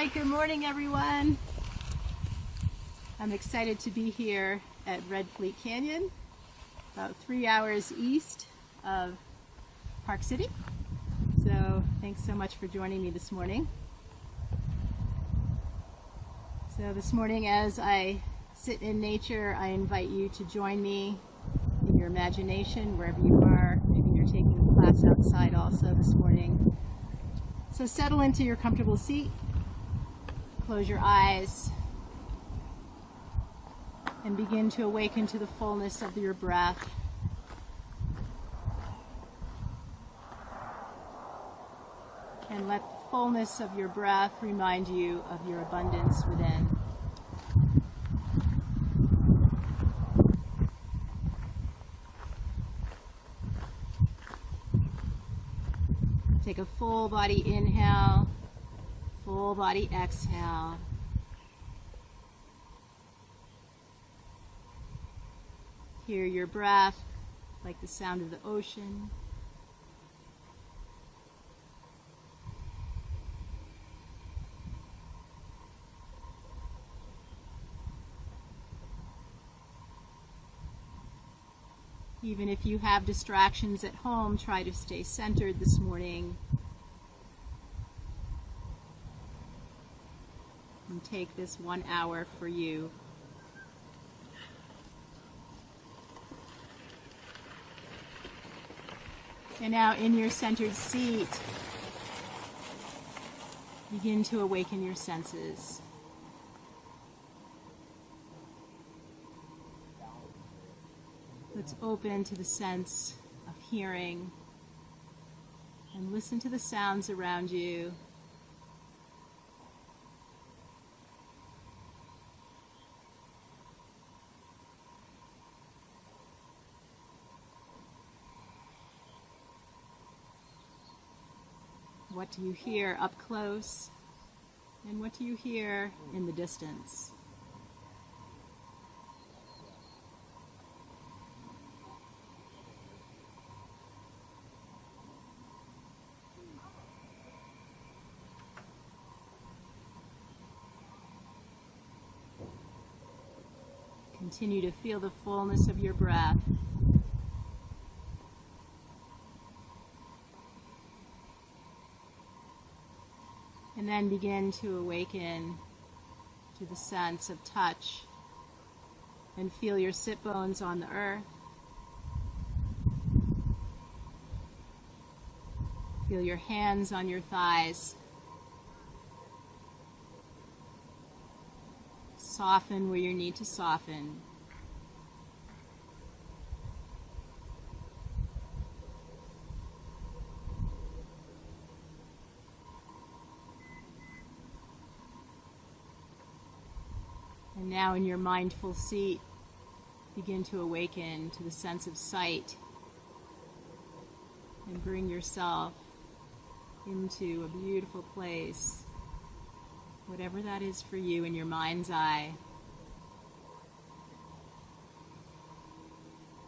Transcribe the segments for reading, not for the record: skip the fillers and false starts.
right, good morning everyone. I'm excited to be here at Red Fleet Canyon, about 3 hours east of Park City. So thanks so much for joining me this morning. So this morning as I sit in nature, I invite you to join me in your imagination wherever you are. Maybe you're taking a class outside also this morning. So settle into your comfortable seat, close your eyes, and begin to awaken to the fullness of your breath. And let the fullness of your breath remind you of your abundance within. Take a full body inhale, full body exhale. Hear your breath like the sound of the ocean. Even if you have distractions at home, try to stay centered this morning. And take this 1 hour for you. And now in your centered seat, begin to awaken your senses. Let's open to the sense of hearing and listen to the sounds around you. What do you hear up close? And what do you hear in the distance? Continue to feel the fullness of your breath. And then begin to awaken to the sense of touch and feel your sit bones on the earth. Feel your hands on your thighs. Soften where you need to soften. And now in your mindful seat, begin to awaken to the sense of sight and bring yourself into a beautiful place, whatever that is for you in your mind's eye,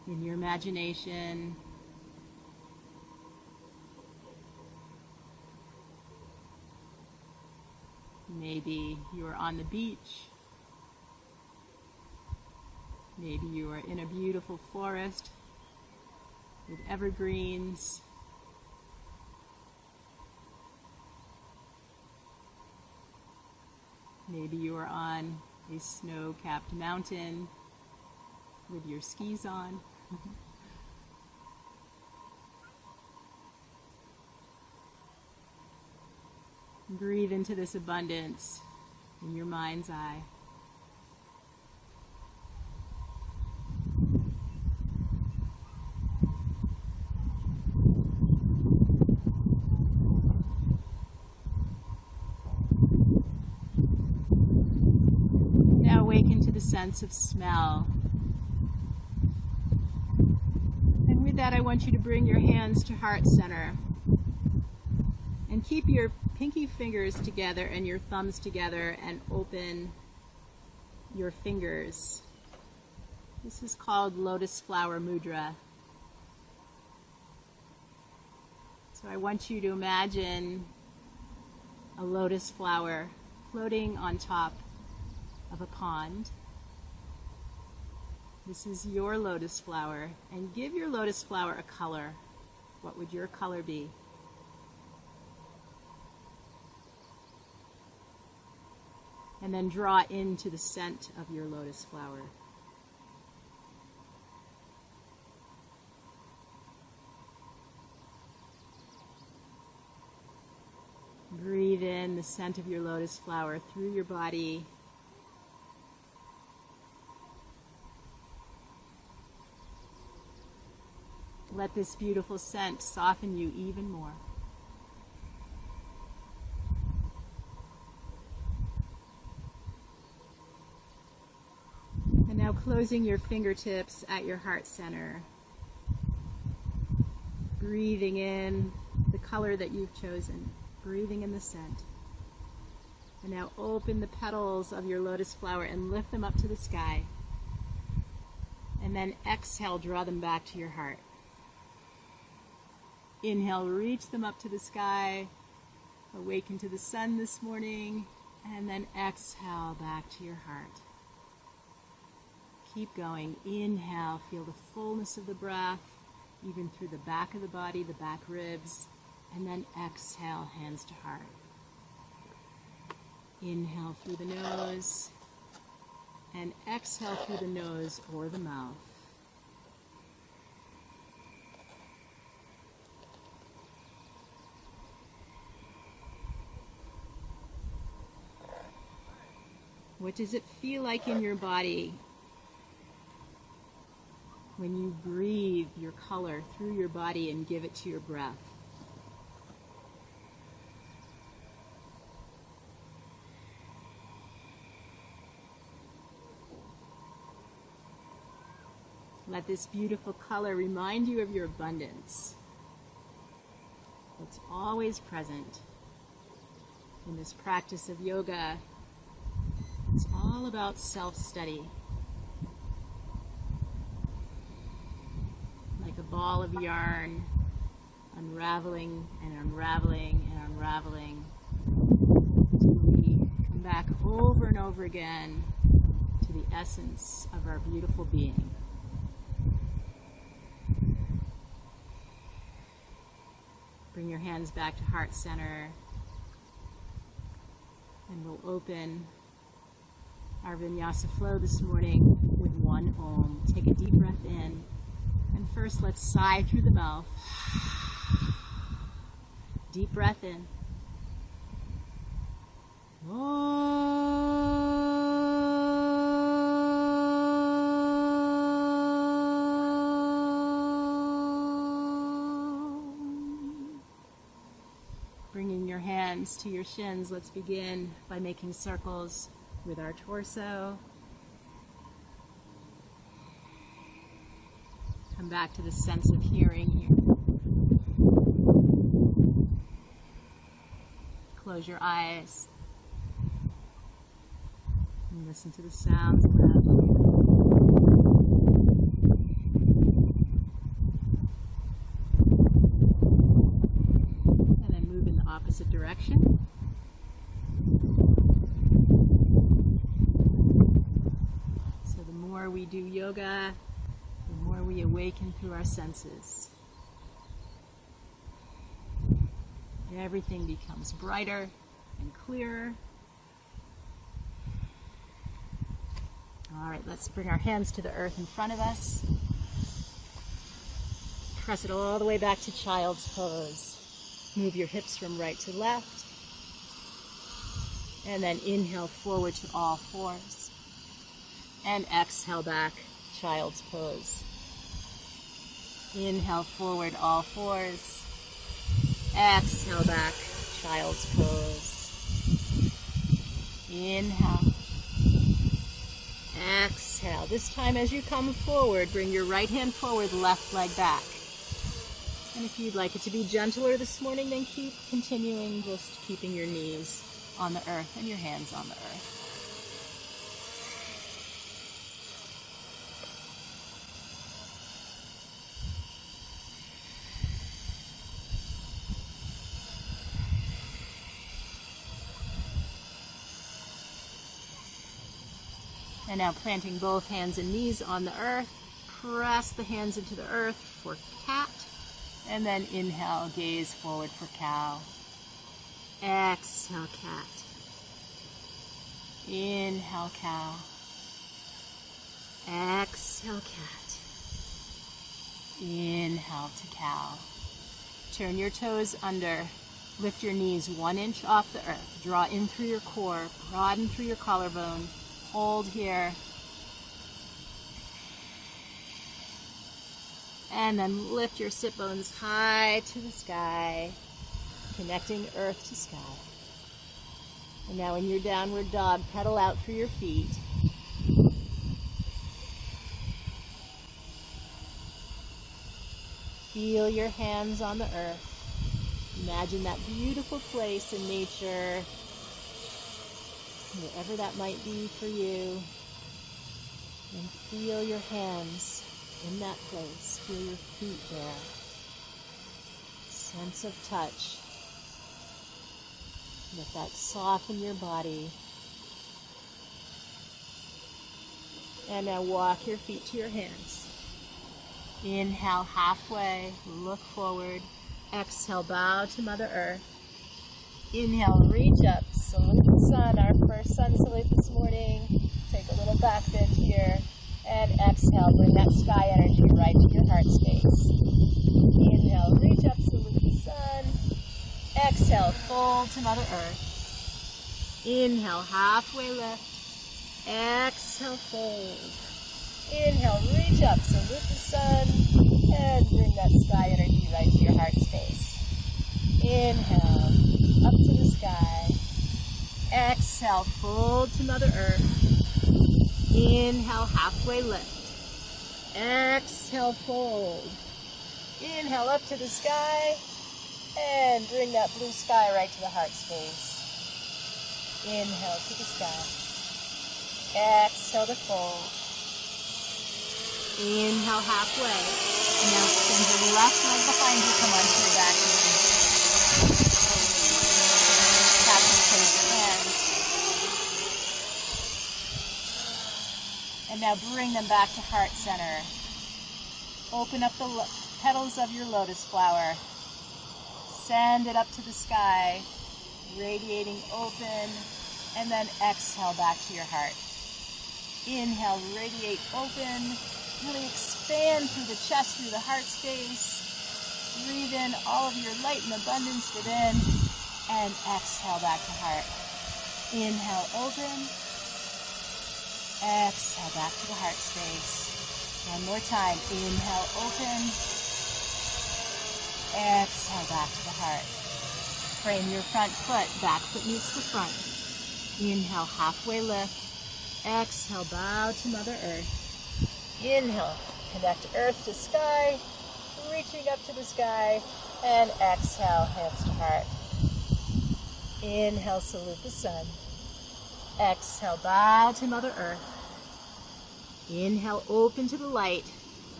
in your imagination. Maybe you are on the beach. Maybe you are in a beautiful forest with evergreens. Maybe you are on a snow-capped mountain with your skis on. Breathe into this abundance in your mind's eye. Awaken to the sense of smell. And with that, I want you to bring your hands to heart center. And keep your pinky fingers together and your thumbs together and open your fingers. This is called Lotus Flower Mudra. So I want you to imagine a lotus flower floating on top of a pond. This is your lotus flower, and give your lotus flower a color. What would your color be? And then draw into the scent of your lotus flower. Breathe in the scent of your lotus flower through your body. Let this beautiful scent soften you even more. And now closing your fingertips at your heart center. Breathing in the color that you've chosen. Breathing in the scent. And now open the petals of your lotus flower and lift them up to the sky. And then exhale, draw them back to your heart. Inhale, reach them up to the sky. Awaken to the sun this morning. And then exhale back to your heart. Keep going. Inhale, feel the fullness of the breath, even through the back of the body, the back ribs. And then exhale, hands to heart. Inhale through the nose. And exhale through the nose or the mouth. What does it feel like in your body when you breathe your color through your body and give it to your breath? Let this beautiful color remind you of your abundance. It's always present in this practice of yoga. It's all about self-study. Like a ball of yarn, unraveling and unraveling and unraveling. We come back over and over again to the essence of our beautiful being. Bring your hands back to heart center, and we'll open our vinyasa flow this morning with one Om. Take a deep breath in, and first let's sigh through the mouth. Deep breath in. Bringing your hands to your shins, let's begin by making circles with our torso. Come back to the sense of hearing here. Close your eyes and listen to the sounds around you. And then move in the opposite direction. So the more we do yoga, the more we awaken through our senses. Everything becomes brighter and clearer. All right, let's bring our hands to the earth in front of us. Press it all the way back to child's pose. Move your hips from right to left. And then inhale forward to all fours. And exhale back, child's pose. Inhale forward, all fours. Exhale back, child's pose. Inhale. Exhale. This time as you come forward, bring your right hand forward, left leg back. And if you'd like it to be gentler this morning, then keep continuing, just keeping your knees on the earth and your hands on the earth. And now planting both hands and knees on the earth, press the hands into the earth for cat, and then inhale, gaze forward for cow. Exhale, cat. Inhale, cow. Exhale, cat. Inhale to cow. Turn your toes under. Lift your knees 1 inch off the earth. Draw in through your core. Broaden through your collarbone. Hold here. And then lift your sit bones high to the sky, connecting earth to sky. And now in your downward dog, pedal out through your feet. Feel your hands on the earth. Imagine that beautiful place in nature, wherever that might be for you. And feel your hands in that place. Feel your feet there. Sense of touch. Let that soften your body. And now walk your feet to your hands. Inhale halfway, look forward. Exhale, bow to Mother Earth. Inhale, reach up, salute the sun, our first sun salute this morning. Take a little back bend here. And exhale, bring that sky energy right to your heart space. Inhale, reach up, salute the sun. Exhale, fold to Mother Earth. Inhale, halfway lift. Exhale, fold. Inhale, reach up, salute the sun. And bring that sky energy right to your heart space. Inhale, up to the sky. Exhale, fold to Mother Earth. Inhale, halfway lift. Exhale, fold. Inhale, up to the sky. And bring that blue sky right to the heart space. Inhale to the sky. Exhale to fold. Inhale, halfway. And now extend your left leg behind you. Come onto your back knee. Tap and place your hands. And now bring them back to heart center. Open up the petals of your lotus flower. Send it up to the sky, radiating open, and then exhale back to your heart. Inhale, radiate open, really expand through the chest, through the heart space. Breathe in all of your light and abundance within, and exhale back to heart. Inhale, open. Exhale back to the heart space. One more time. Inhale, open. Exhale back to the heart. Frame your front foot. Back foot meets the front. Inhale, halfway lift. Exhale, bow to Mother Earth. Inhale, connect earth to sky, reaching up to the sky. And exhale, hands to heart. Inhale, salute the sun. Exhale, bow to Mother Earth. Inhale, open to the light.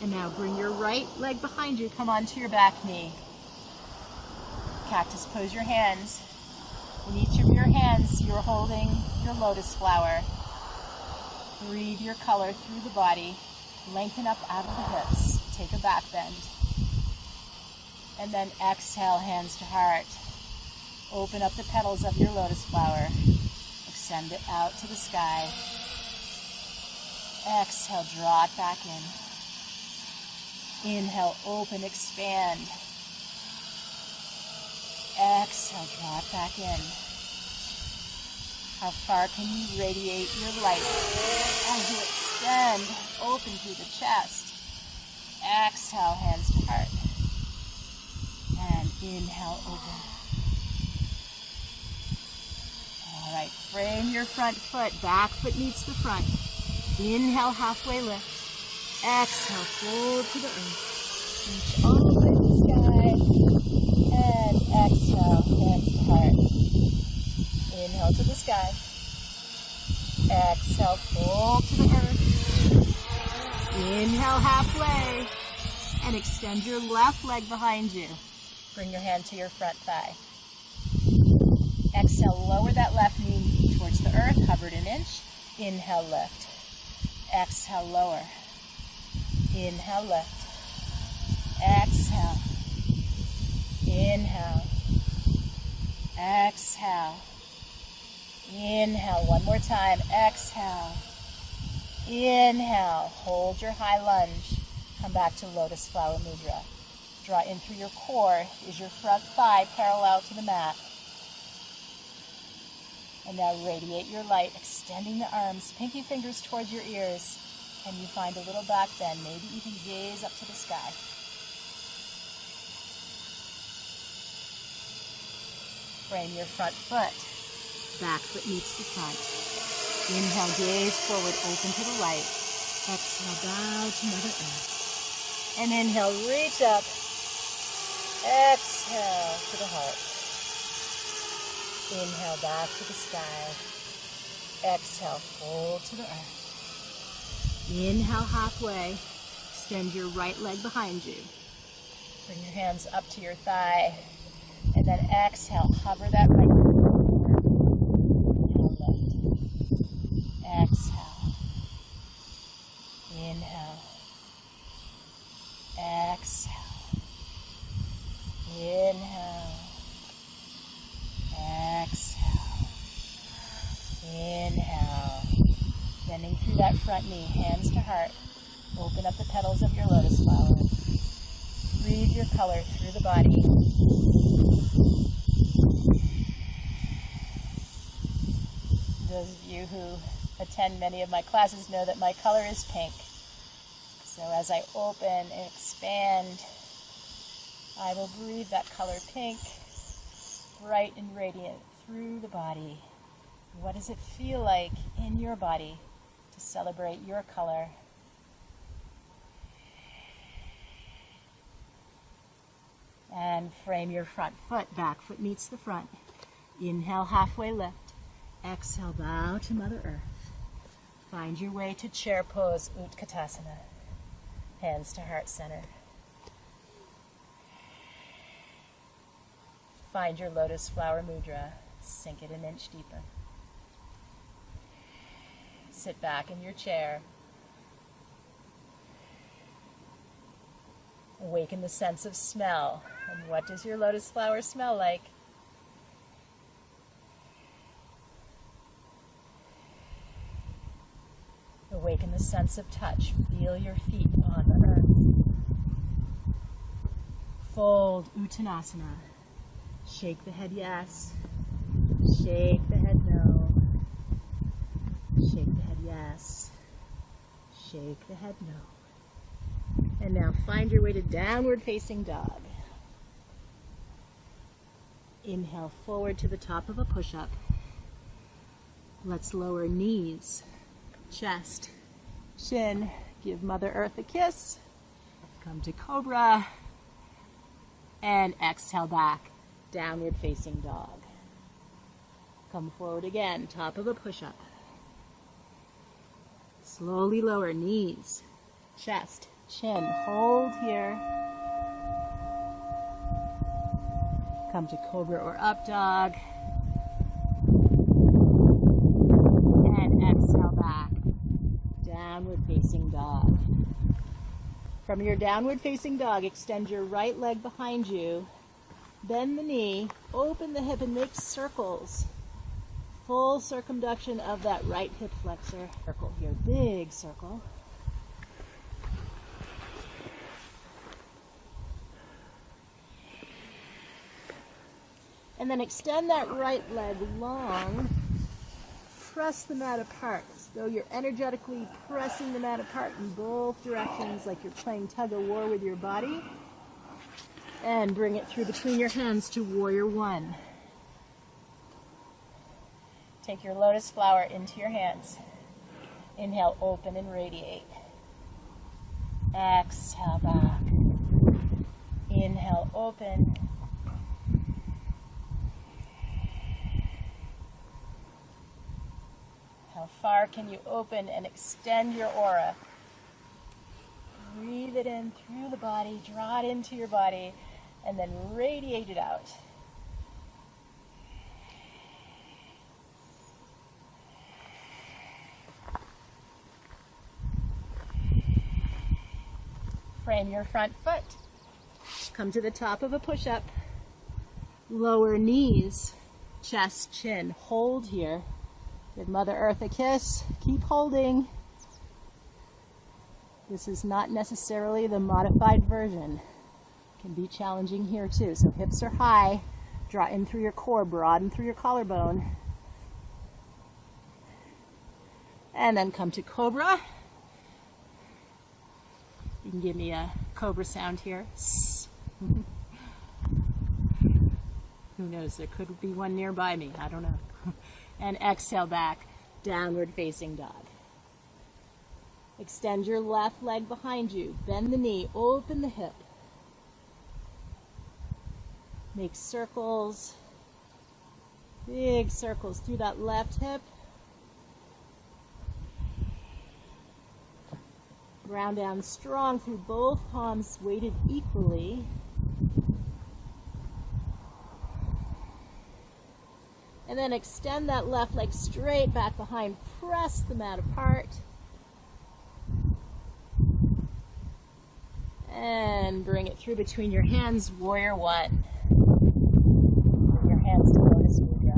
And now bring your right leg behind you. Come onto your back knee. Cactus pose your hands. In each of your hands, you're holding your lotus flower. Breathe your color through the body. Lengthen up out of the hips. Take a back bend. And then exhale, hands to heart. Open up the petals of your lotus flower. Extend it out to the sky. Exhale, draw it back in. Inhale, open, expand. Exhale, draw it back in. How far can you radiate your light as you extend, open through the chest. Exhale, hands to heart. And inhale, open. All right, frame your front foot. Back foot meets the front. Inhale, halfway lift. Exhale, fold to the earth. Reach all the way to the sky. And exhale, hands to heart. Inhale to the sky. Exhale, fold to the earth. Inhale, halfway. And extend your left leg behind you. Bring your hand to your front thigh. Exhale, lower that left knee towards the earth. Hover it an inch. Inhale, lift. Exhale, lower. Inhale, lift. Exhale. Inhale. Exhale. Inhale. One more time. Exhale. Inhale. Hold your high lunge. Come back to Lotus Flower Mudra. Draw in through your core. Is your front thigh parallel to the mat? And now radiate your light, extending the arms, pinky fingers towards your ears. And you find a little back bend. Maybe even gaze up to the sky. Frame your front foot. Back foot meets the front. Inhale, gaze forward, open to the light. Exhale, bow to Mother Earth. And inhale, reach up. Exhale to the heart. Inhale, back to the sky. Exhale, fold to the earth. Inhale, halfway. Extend your right leg behind you. Bring your hands up to your thigh. And then exhale, hover that right leg forward. Inhale, lift. Exhale. Inhale. Exhale. Inhale. Exhale. Inhale. Bending through that front knee, hands to heart. Open up the petals of your lotus flower. Breathe your color through the body. Those of you who attend many of my classes know that my color is pink. So as I open and expand, I will breathe that color pink, bright and radiant through the body. What does it feel like in your body to celebrate your color? And frame your front foot. Back foot meets the front. Inhale, halfway lift. Exhale, bow to Mother Earth. Find your way to chair pose, Utkatasana. Hands to heart center. Find your Lotus Flower Mudra. Sink it an inch deeper. Sit back in your chair. Awaken the sense of smell. And what does your lotus flower smell like? Awaken the sense of touch. Feel your feet on the earth. Fold Uttanasana. Shake the head yes. Shake the head no. Shake the head yes. Shake the head no. And now find your way to downward facing dog. Inhale forward to the top of a push-up. Let's lower knees, chest, chin. Give Mother Earth a kiss. Come to cobra. And exhale back, downward facing dog. Come forward again, top of a push-up. Slowly lower knees, chest, chin. Hold here. Come to cobra or up dog. And exhale back, downward facing dog. From your downward facing dog, extend your right leg behind you. Bend the knee, open the hip and make circles. Full circumduction of that right hip flexor. Circle here, big circle. And then extend that right leg long. Press the mat apart as though you're energetically pressing the mat apart in both directions like you're playing tug of war with your body. And bring it through between your hands to Warrior One. Take your lotus flower into your hands. Inhale, open and radiate. Exhale back. Inhale, open. How far can you open and extend your aura? Breathe it in through the body, draw it into your body, and then radiate it out. frame your front foot. Come to the top of a push-up. Lower knees, chest, chin. Hold here. Give Mother Earth a kiss. Keep holding. This is not necessarily the modified version. It can be challenging here too. So hips are high. Draw in through your core, broaden through your collarbone. And then come to Cobra. You can give me a Cobra sound here. Who knows, there could be one nearby me, I don't know. And exhale back, downward facing dog. Extend your left leg behind you, bend the knee, open the hip. Make circles, big circles through that left hip. Ground down strong through both palms, weighted equally. And then extend that left leg straight back behind. Press the mat apart. And bring it through between your hands, warrior one. Bring your hands to Lotus Mudra.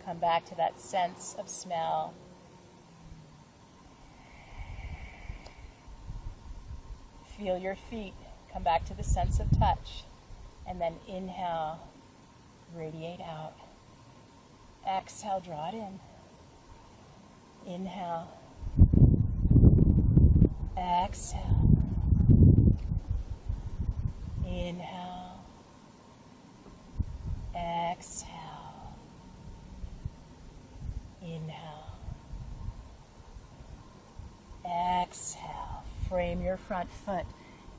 Come back to that sense of smell. Feel your feet. Come back to the sense of touch. And then inhale, radiate out. Exhale, draw it in. Inhale. Exhale. Inhale. Exhale. Inhale. Exhale. Frame your front foot.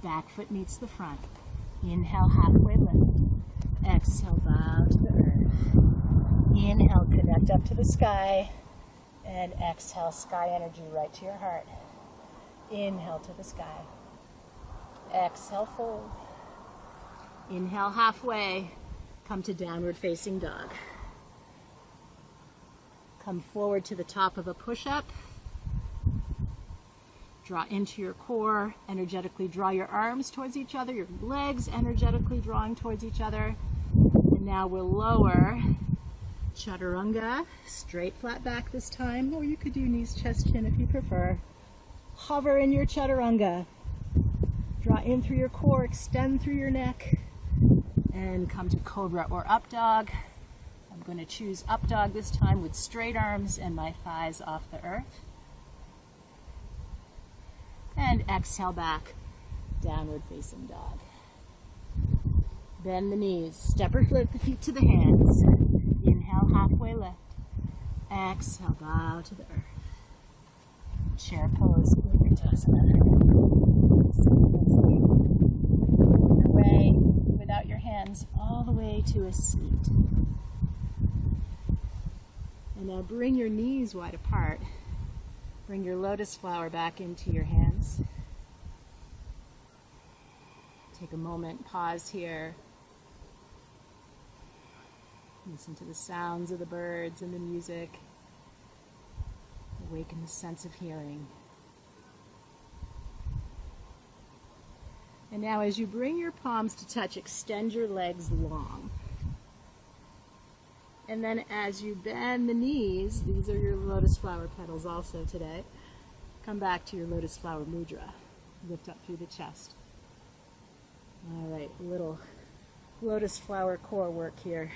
Back foot meets the front. Inhale, halfway lift. Exhale, bow to the earth. Inhale, connect up to the sky. And exhale, sky energy right to your heart. Inhale to the sky. Exhale, fold. Inhale, halfway. Come to downward facing dog. Come forward to the top of a push-up. Draw into your core, energetically draw your arms towards each other, your legs energetically drawing towards each other. And now we'll lower Chaturanga, straight flat back this time, or you could do knees, chest, chin if you prefer. Hover in your Chaturanga. Draw in through your core, extend through your neck, and come to Cobra or Up Dog. I'm going to choose Up Dog this time with straight arms and my thighs off the earth. And exhale back, downward facing dog. Bend the knees, step or flip the feet to the hands. Inhale, halfway lift. Exhale, bow to the earth. Chair pose, Utkatasana. Your way without your hands all the way to a seat. And now bring your knees wide apart. Bring your lotus flower back into your hands. Take a moment, pause here. Listen to the sounds of the birds and the music. Awaken the sense of hearing. And now as you bring your palms to touch, extend your legs long. And then as you bend the knees, these are your lotus flower petals also today, come back to your lotus flower mudra. Lift up through the chest. All right, a little lotus flower core work here.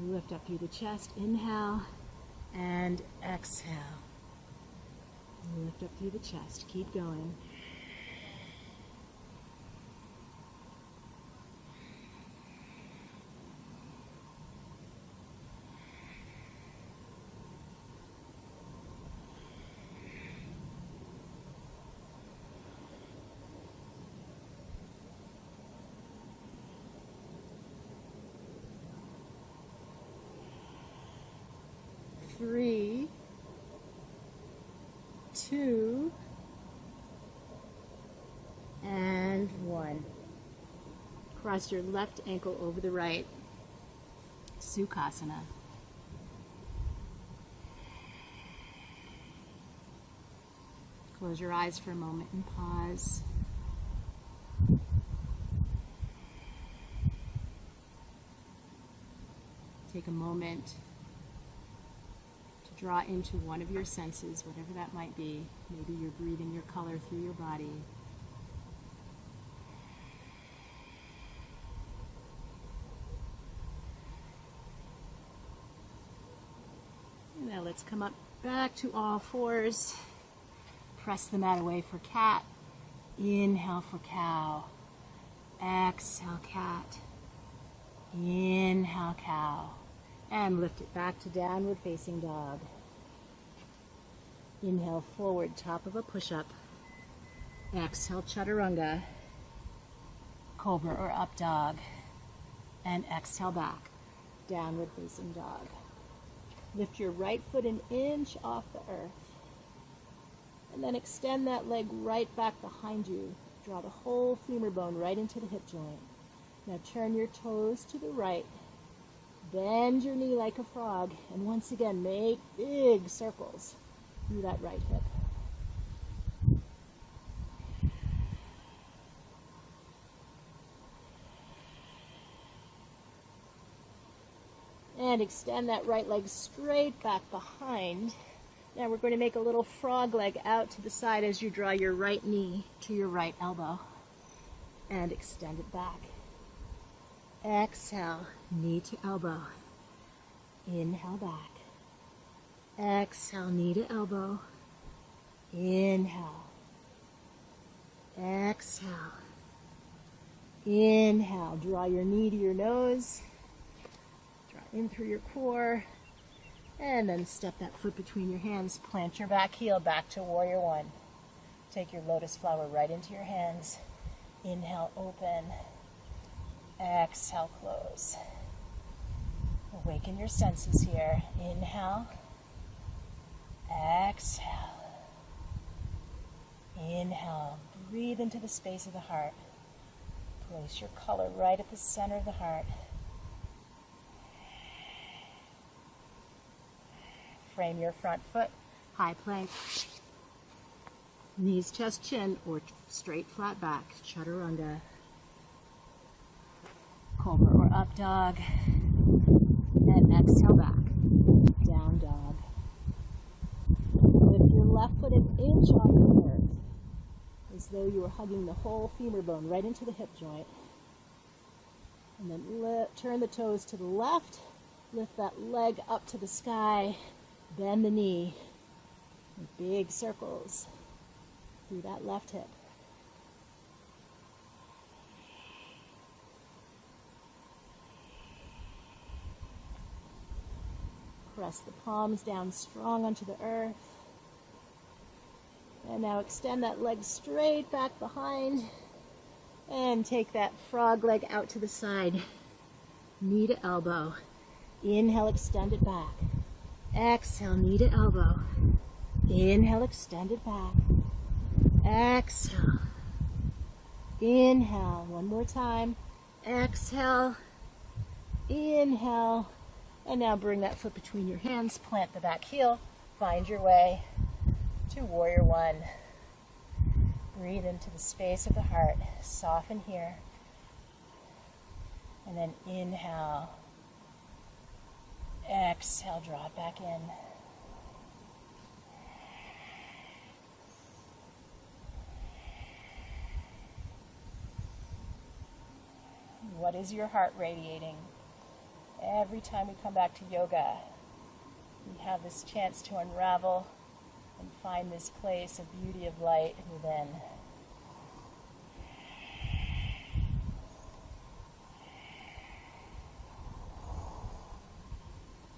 Lift up through the chest, inhale, and exhale. Lift up through the chest, keep going. Three, two, and one. Cross your left ankle over the right. Sukhasana. Close your eyes for a moment and pause. Take a moment to draw into one of your senses, whatever that might be. Maybe you're breathing your color through your body. And now let's come up back to all fours. Press the mat away for cat. Inhale for cow. Exhale, cat. Inhale, cow. And lift it back to downward facing dog. Inhale forward, top of a push-up. Exhale, chaturanga. Cobra or up dog. And exhale back, downward facing dog. Lift your right foot an inch off the earth. And then extend that leg right back behind you. Draw the whole femur bone right into the hip joint. Now turn your toes to the right. Bend your knee like a frog. And once again, make big circles through that right hip. And extend that right leg straight back behind. Now we're going to make a little frog leg out to the side as you draw your right knee to your right elbow. And extend it back. Exhale, knee to elbow. Inhale back. Exhale, knee to elbow. Inhale. Exhale. Inhale. Draw your knee to your nose. Draw in through your core. And then step that foot between your hands. Plant your back heel back to warrior one. Take your lotus flower right into your hands. Inhale, open. Exhale, close. Awaken your senses here. Inhale. Exhale. Inhale. Breathe into the space of the heart. Place your color right at the center of the heart. Frame your front foot. High plank. Knees, chest, chin, or straight flat back. Chaturanga. Cobra or up dog. And exhale back. Down dog. Lift your left foot an inch off the earth, as though you were hugging the whole femur bone right into the hip joint. And then turn the toes to the left. Lift that leg up to the sky. Bend the knee. Make big circles through that left hip. Press the palms down strong onto the earth. And now extend that leg straight back behind. And take that frog leg out to the side. Knee to elbow. Inhale, extend it back. Exhale, knee to elbow. Inhale, extend it back. Exhale. Inhale. One more time. Exhale. Inhale. And now bring that foot between your hands. Plant the back heel. Find your way to warrior one. Breathe into the space of the heart. Soften here. And then inhale. Exhale, draw it back in. What is your heart radiating? Every time we come back to yoga, we have this chance to unravel and find this place of beauty of light within.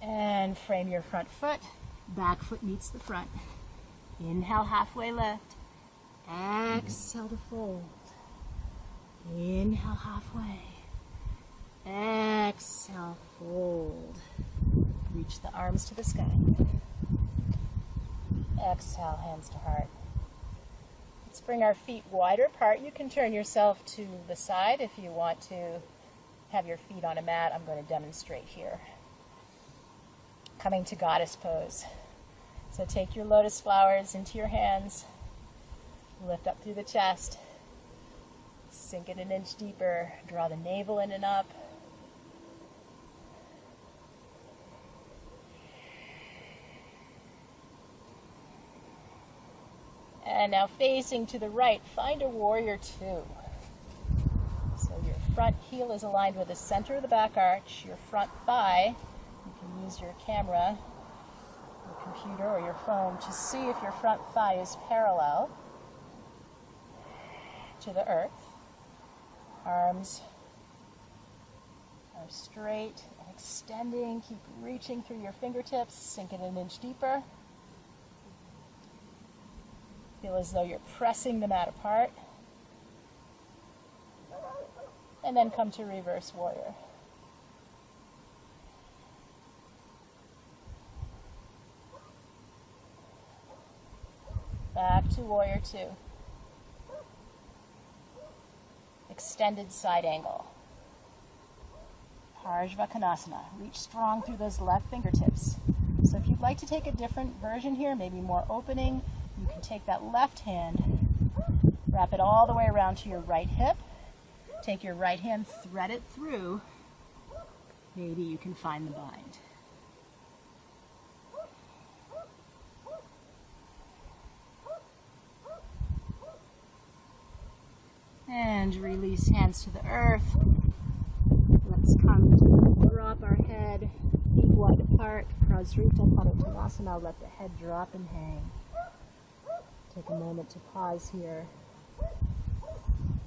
And frame your front foot. Back foot meets the front. Inhale, halfway lift. Exhale to fold. Inhale, halfway. Exhale, fold. Reach the arms to the sky. Exhale, hands to heart. Let's bring our feet wider apart. You can turn yourself to the side if you want to have your feet on a mat. I'm going to demonstrate here. Coming to goddess pose. So take your lotus flowers into your hands. Lift up through the chest. Sink it an inch deeper. Draw the navel in and up. And now facing to the right, find a warrior two. So your front heel is aligned with the center of the back arch, your front thigh. You can use your camera, your computer, or your phone to see if your front thigh is parallel to the earth. Arms are straight and extending. Keep reaching through your fingertips. Sink it an inch deeper. Feel as though you're pressing the mat apart. And then come to reverse warrior. Back to warrior two. Extended side angle. Parsvakonasana. Reach strong through those left fingertips. So if you'd like to take a different version here, maybe more opening, you can take that left hand, wrap it all the way around to your right hip. Take your right hand, thread it through. Maybe you can find the bind. And release hands to the earth. Let's come to drop our head, feet wide apart, Prasrita Padottanasana. Let the head drop and hang. Take a moment to pause here.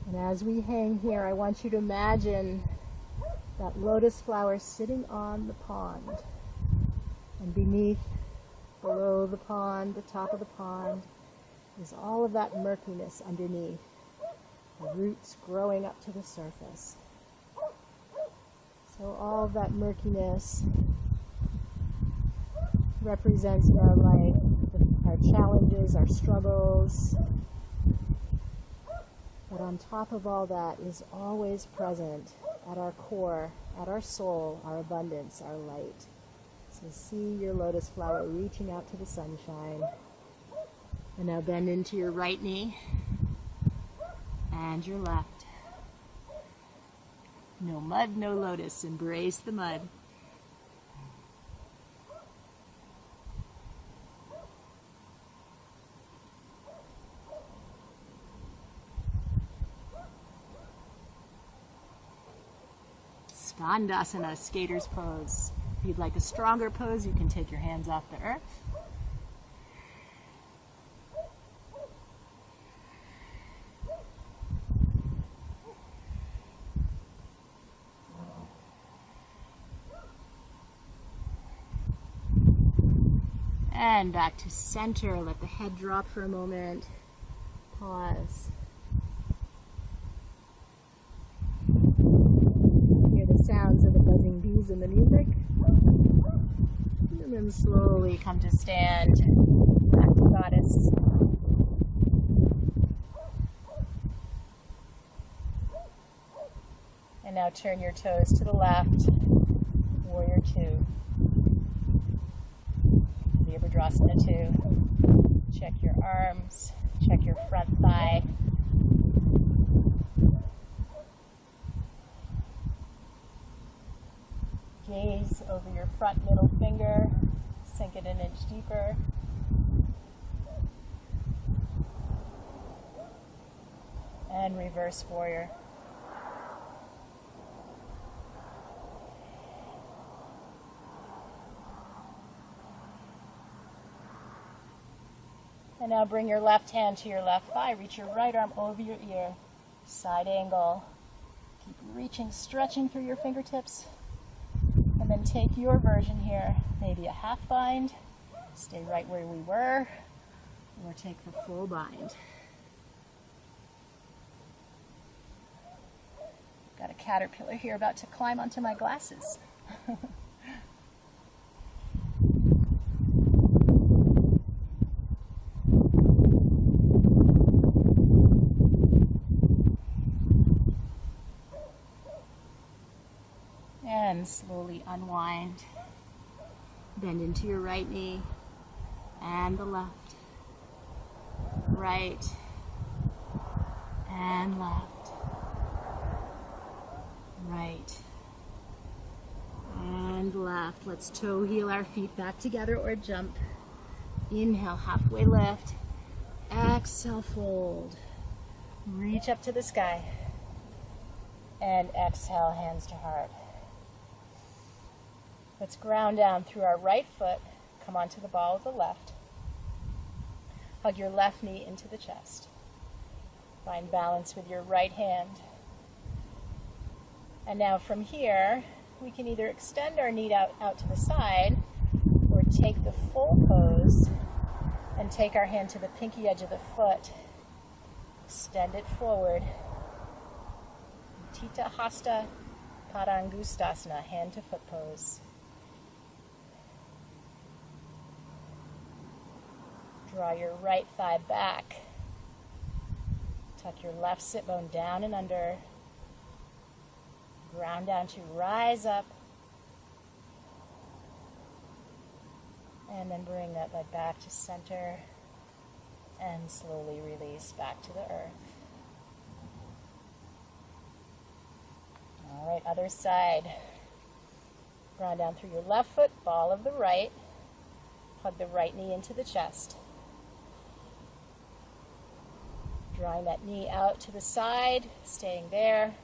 And as we hang here, I want you to imagine that lotus flower sitting on the pond. And beneath, below the pond, the top of the pond, is all of that murkiness underneath. The roots growing up to the surface. So all of that murkiness represents in our life our challenges, our struggles. But on top of all that is always present at our core, at our soul, our abundance, our light. So see your lotus flower reaching out to the sunshine. And now bend into your right knee and your left. No mud, no lotus. Embrace the mud. Skandasana, skater's pose. If you'd like a stronger pose, you can take your hands off the earth. And back to center. Let the head drop for a moment. Pause. Hear the sounds of the buzzing bees and the music. And then slowly come to stand. Back to goddess. And now turn your toes to the left. Warrior two. Virabhadrasana 2. Check your arms, check your front thigh. Gaze over your front middle finger, sink it an inch deeper. And reverse warrior. And now bring your left hand to your left thigh. Reach your right arm over your ear. Side angle. Keep reaching, stretching through your fingertips. And then take your version here. Maybe a half bind. Stay right where we were. Or take the full bind. Got a caterpillar here about to climb onto my glasses. And slowly unwind. Bend into your right knee and the left. Right and left, right, and left. Let's toe heel our feet back together or jump. Inhale, halfway lift. Exhale, fold. Reach up to the sky. And exhale, hands to heart. Let's ground down through our right foot. Come onto the ball of the left. Hug your left knee into the chest. Find balance with your right hand. And now from here, we can either extend our knee out to the side or take the full pose and take our hand to the pinky edge of the foot. Extend it forward. Tita Hasta Padangustasana, hand to foot pose. Draw your right thigh back. Tuck your left sit bone down and under. Ground down to rise up. And then bring that leg back to center and slowly release back to the earth. All right, other side. Ground down through your left foot, ball of the right. Hug the right knee into the chest. Drawing that knee out to the side, staying there,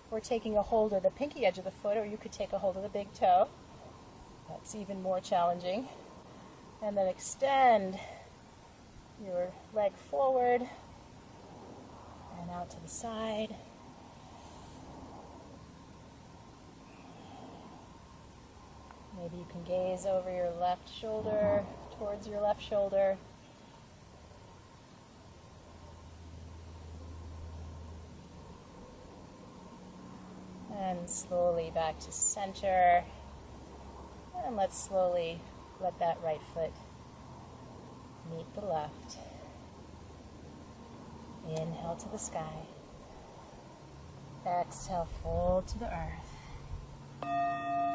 or taking a hold of the pinky edge of the foot, or you could take a hold of the big toe. That's even more challenging. And then extend your leg forward and out to the side. Maybe you can gaze over your left shoulder, towards your left shoulder. And slowly back to center. And let's slowly let that right foot meet the left. Inhale to the sky. Exhale, fold to the earth.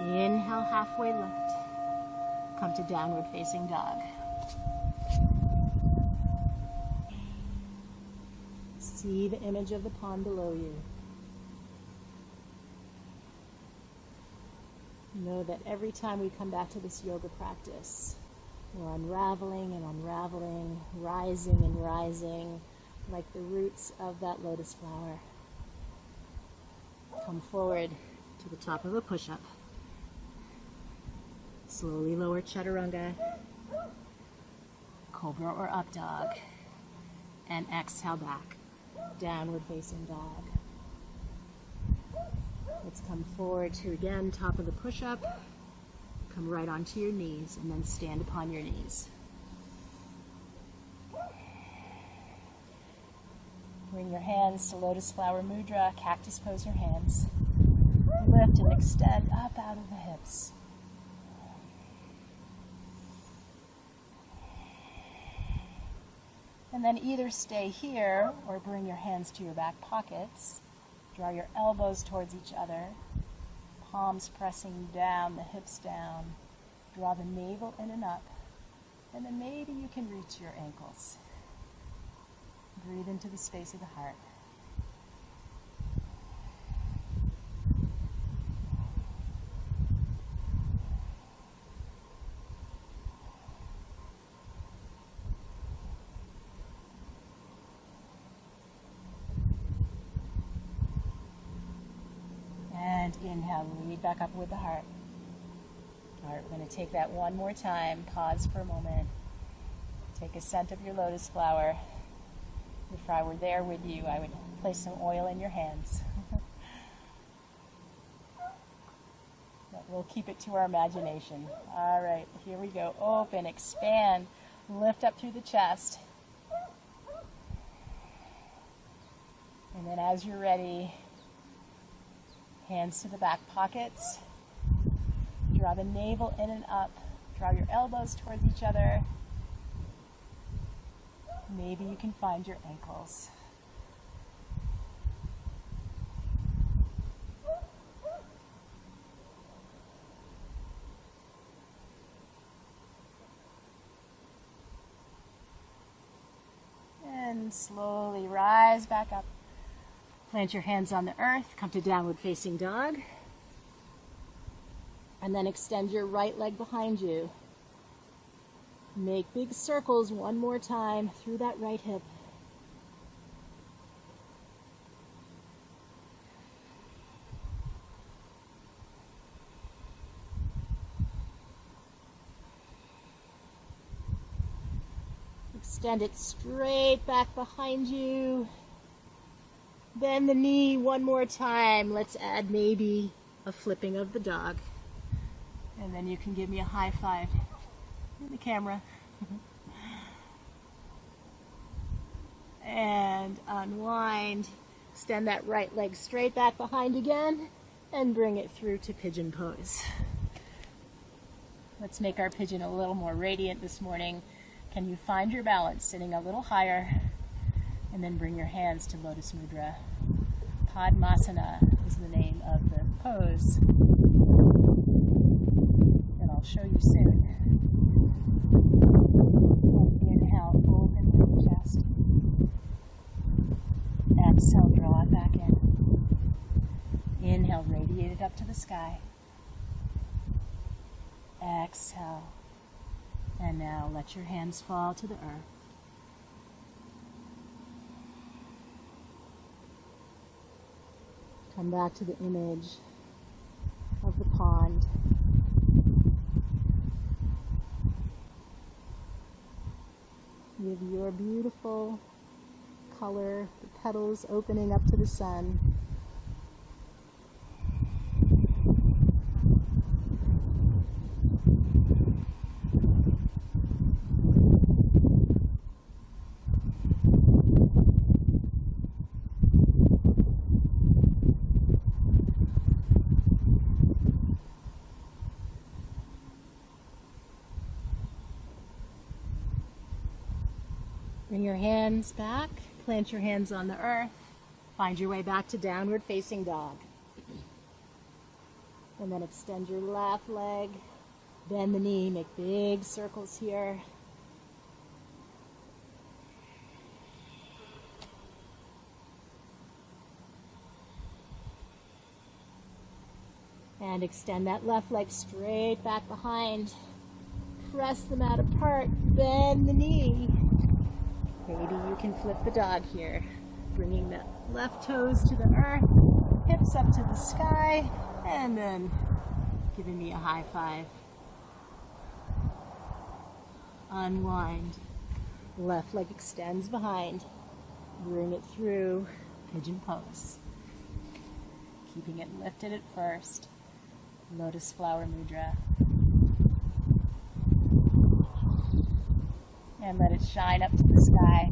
Inhale, halfway lift. Come to downward facing dog. See the image of the pond below you. Know that every time we come back to this yoga practice, we're unraveling and unraveling, rising and rising, like the roots of that lotus flower. Come forward to the top of a push-up. Slowly lower chaturanga, cobra or up dog, and exhale back, downward facing dog. Let's come forward to, again, top of the push-up. Come right onto your knees and then stand upon your knees. Bring your hands to lotus flower mudra, cactus pose your hands. Lift and extend up out of the hips. And then either stay here or bring your hands to your back pockets. Draw your elbows towards each other, palms pressing down, the hips down. Draw the navel in and up, and then maybe you can reach your ankles. Breathe into the space of the heart. And inhale, lead back up with the heart. All right, we're going to take that one more time. Pause for a moment. Take a scent of your lotus flower. If I were there with you, I would place some oil in your hands. But we'll keep it to our imagination. All right, here we go. Open, expand, lift up through the chest. And then as you're ready, hands to the back pockets. Draw the navel in and up. Draw your elbows towards each other. Maybe you can find your ankles. And slowly rise back up. Plant your hands on the earth, come to downward facing dog, and then extend your right leg behind you. Make big circles one more time through that right hip. Extend it straight back behind you. Bend the knee one more time. Let's add maybe a flipping of the dog. And then you can give me a high five in the camera. And unwind. Extend that right leg straight back behind again and bring it through to pigeon pose. Let's make our pigeon a little more radiant this morning. Can you find your balance sitting a little higher? And then bring your hands to Lotus Mudra. Padmasana is the name of the pose that I'll show you soon. And inhale, open the chest. Exhale, draw it back in. Inhale, radiate it up to the sky. Exhale. And now let your hands fall to the earth. Come back to the image of the pond. With your beautiful color, the petals opening up to the sun. Bring your hands back, plant your hands on the earth, find your way back to downward facing dog. And then extend your left leg, bend the knee, make big circles here. And extend that left leg straight back behind. Press the mat apart, bend the knee. Maybe you can flip the dog here, bringing the left toes to the earth, hips up to the sky, and then giving me a high five. Unwind. Left leg extends behind. Bring it through pigeon pose. Keeping it lifted at first. Lotus flower mudra. And let it shine up to the sky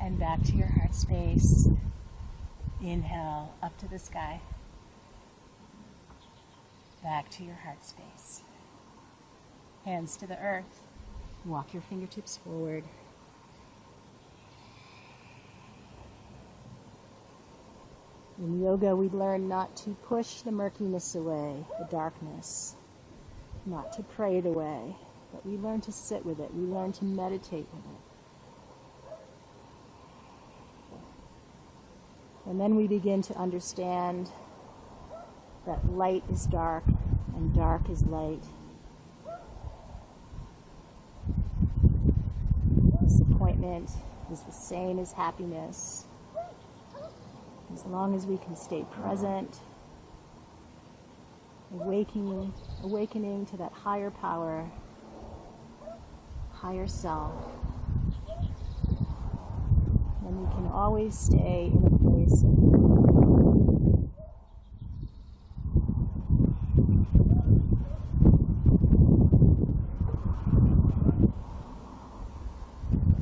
and back to your heart space. Inhale, up to the sky, back to your heart space. Hands to the earth, walk your fingertips forward. In yoga, we learn not to push the murkiness away, the darkness, not to pray it away. But we learn to sit with it. We learn to meditate with it. And then we begin to understand that light is dark and dark is light. Disappointment is the same as happiness. As long as we can stay present, awakening to that higher power, higher self, and we can always stay in a place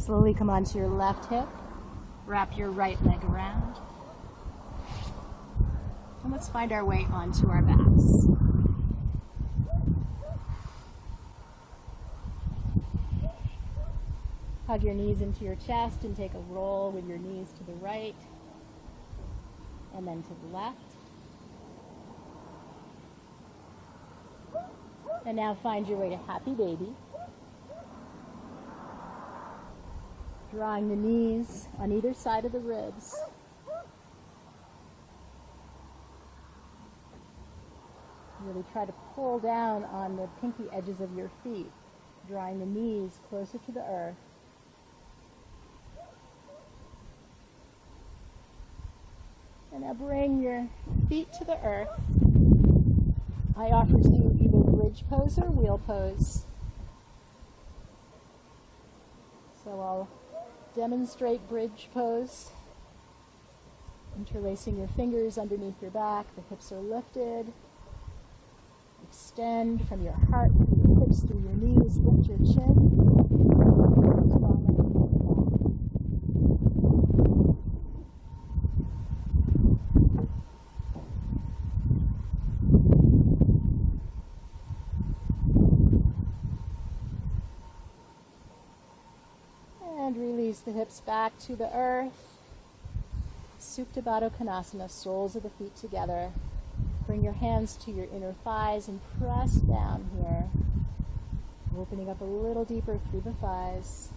slowly come onto your left hip, wrap your right leg around, and let's find our way onto our backs. Hug your knees into your chest and take a roll with your knees to the right and then to the left. And now find your way to happy baby. Drawing the knees on either side of the ribs. Really try to pull down on the pinky edges of your feet, drawing the knees closer to the earth. And now bring your feet to the earth. I offer you either bridge pose or wheel pose. So I'll demonstrate bridge pose. Interlacing your fingers underneath your back, the hips are lifted. Extend from your heart through your hips, through your knees, lift your chin. And release the hips back to the earth. Supta Baddha Konasana, soles of the feet together. Bring your hands to your inner thighs and press down here, opening up a little deeper through the thighs.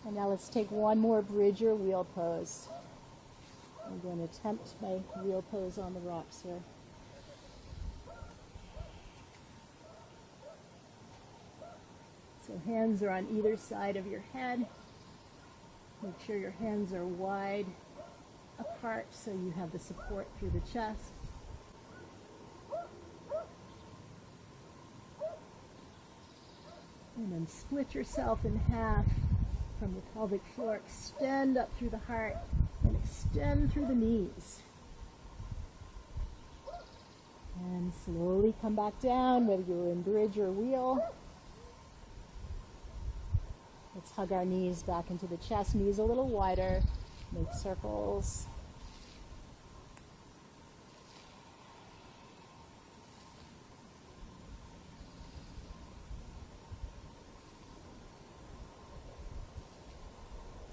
And now let's take one more bridge or wheel pose. I'm going to attempt my wheel pose on the rocks here. So hands are on either side of your head. Make sure your hands are wide apart so you have the support through the chest. And then split yourself in half from the pelvic floor. Extend up through the heart and extend through the knees. And slowly come back down, whether you're in bridge or wheel. Let's hug our knees back into the chest, knees a little wider, make circles.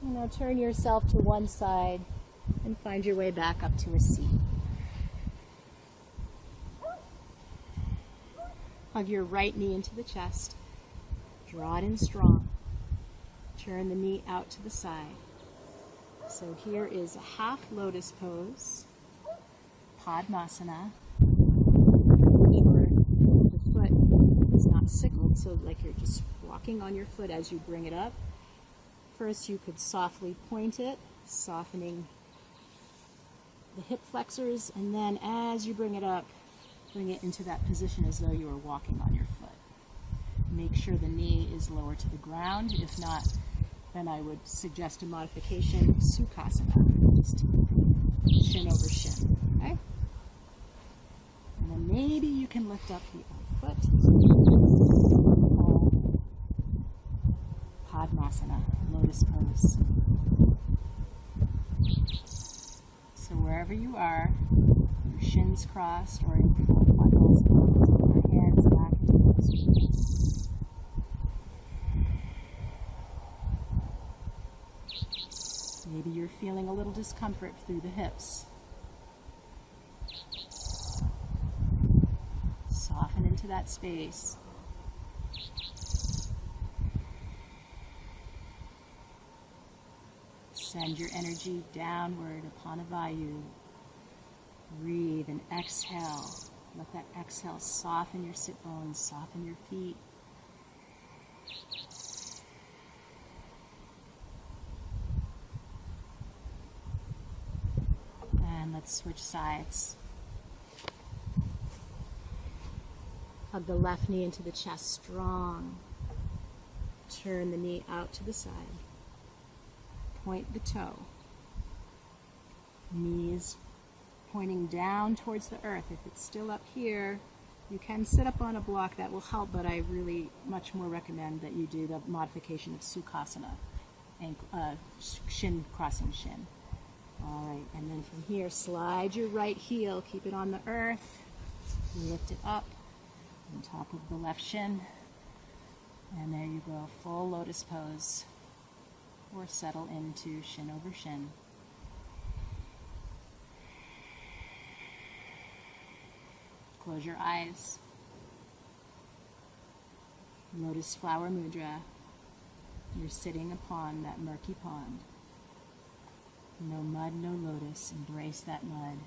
And now turn yourself to one side and find your way back up to a seat. Hug your right knee into the chest, draw it in strong. Turn the knee out to the side. So here is a half lotus pose, Padmasana. Make sure the foot is not sickled, so like you're just walking on your foot as you bring it up. First you could softly point it, softening the hip flexors, and then as you bring it up, bring it into that position as though you were walking on your foot. Make sure the knee is lower to the ground. If not, then I would suggest a modification, Sukhasana, just shin over shin, okay? And then maybe you can lift up the other foot. Padmasana, lotus pose. So wherever you are, your shins crossed or in full Padmasana, your hands back into the position. Maybe you're feeling a little discomfort through the hips. Soften into that space. Send your energy downward upon a vayu. Breathe and exhale. Let that exhale soften your sit bones, soften your feet. And let's switch sides. Hug the left knee into the chest strong. Turn the knee out to the side. Point the toe. Knees pointing down towards the earth. If it's still up here, you can sit up on a block. That will help, but I really much more recommend that you do the modification of Sukhasana, shin crossing shin. All right, and then from here, slide your right heel, keep it on the earth, lift it up on top of the left shin, and there you go, full lotus pose, or settle into shin over shin. Close your eyes. Lotus Flower Mudra. You're sitting upon that murky pond. No mud, no lotus. Embrace that mud.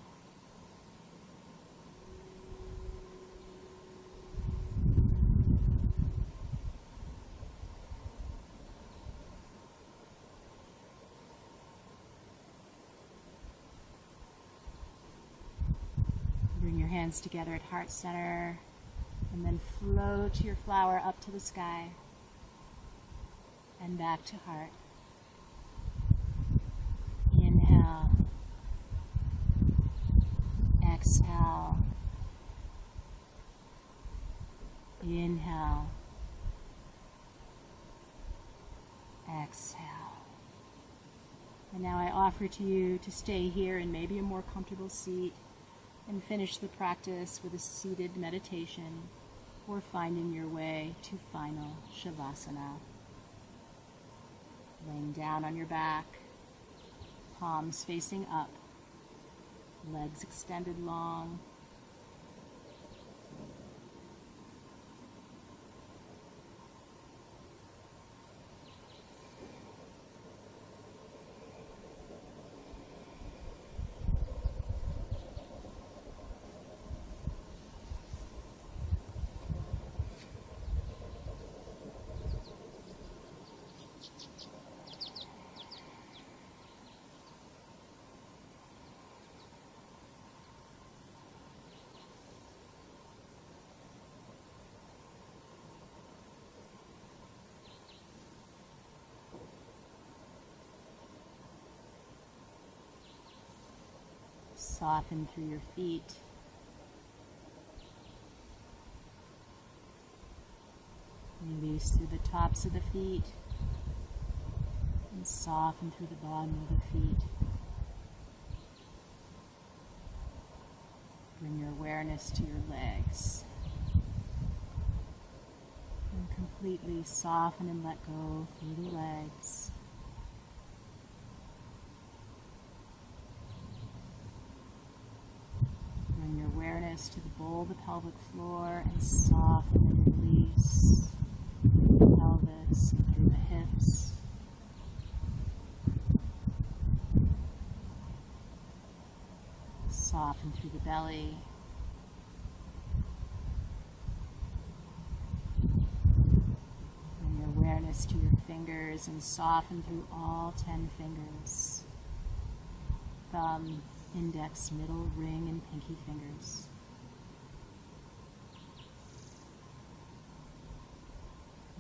Bring your hands together at heart center, and then float your flower up to the sky and back to heart. Inhale. Exhale. Inhale. Exhale. And now I offer to you to stay here in maybe a more comfortable seat and finish the practice with a seated meditation or finding your way to final Shavasana. Laying down on your back, palms facing up, legs extended long. Soften through your feet. Release through the tops of the feet and soften through the bottom of the feet. Bring your awareness to your legs and completely soften and let go through the legs. Bring your awareness to the bowl of the pelvic floor and soften and release through the pelvis and through the hips. Soften through the belly. Bring your awareness to your fingers and soften through all 10 fingers. Thumb, index, middle, ring, and pinky fingers.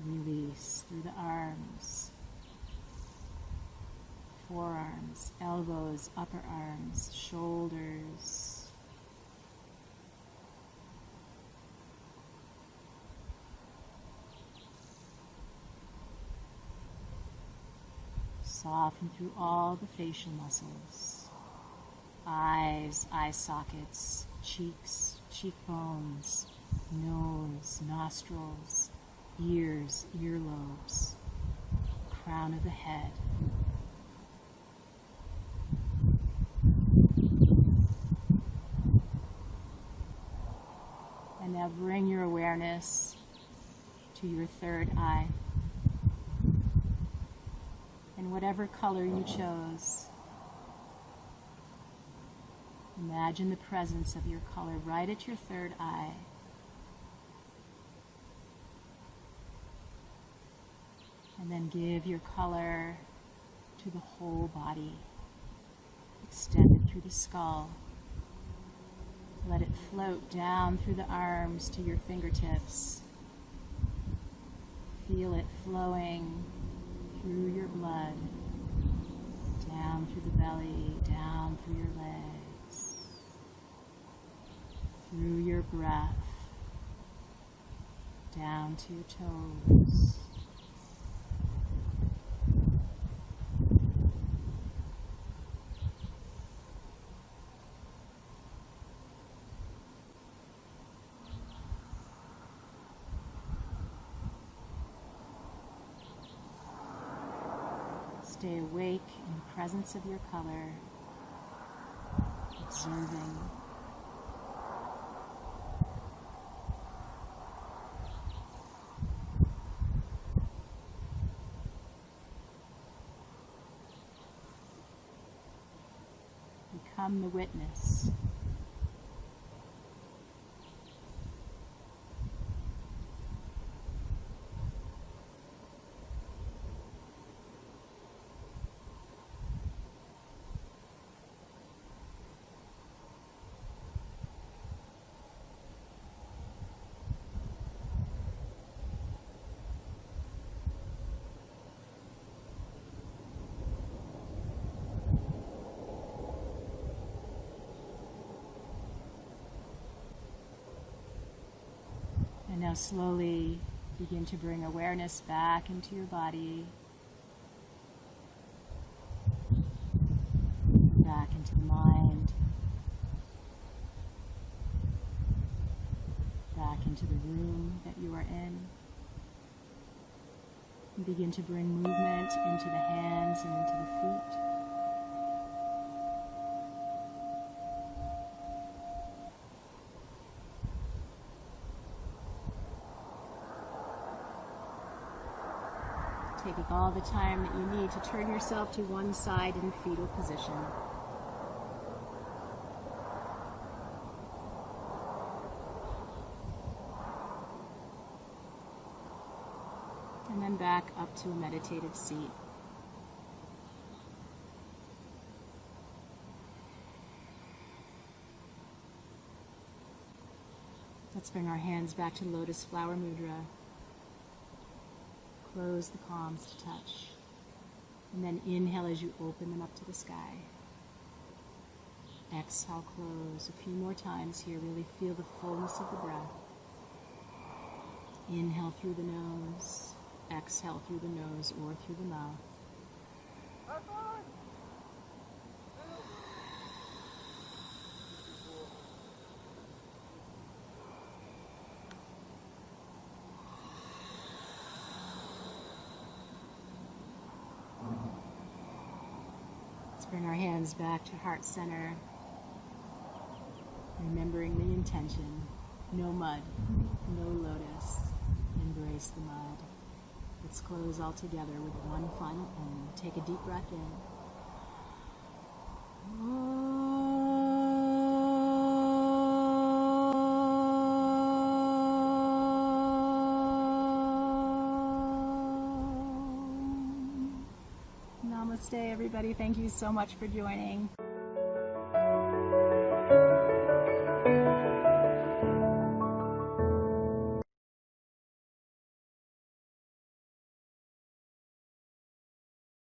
Release through the arms, forearms, elbows, upper arms, shoulders. Soften through all the facial muscles. Eyes, eye sockets, cheeks, cheekbones, nose, nostrils, ears, earlobes, crown of the head. And now bring your awareness to your third eye. And whatever color you chose, imagine the presence of your color right at your third eye. And then give your color to the whole body, extended through the skull. Let it float down through the arms to your fingertips. Feel it flowing through your blood, down through the belly, down through your legs, through your breath, down to your toes. Stay awake in the presence of your color, observing. become the witness. And now slowly begin to bring awareness back into your body, back into the mind, back into the room that you are in. And begin to bring movement into the hands and into the feet. Taking all the time that you need to turn yourself to one side in fetal position. And then back up to a meditative seat. Let's bring our hands back to Lotus Flower Mudra. Close the palms to touch. And then inhale as you open them up to the sky. Exhale, close. A few more times here. Really feel the fullness of the breath. Inhale through the nose. Exhale through the nose or through the mouth. Let's bring our hands back to heart center, remembering the intention. No mud, no lotus, embrace the mud. Let's close all together with one final Om. Take a deep breath in. Namaste, everybody. Thank you so much for joining.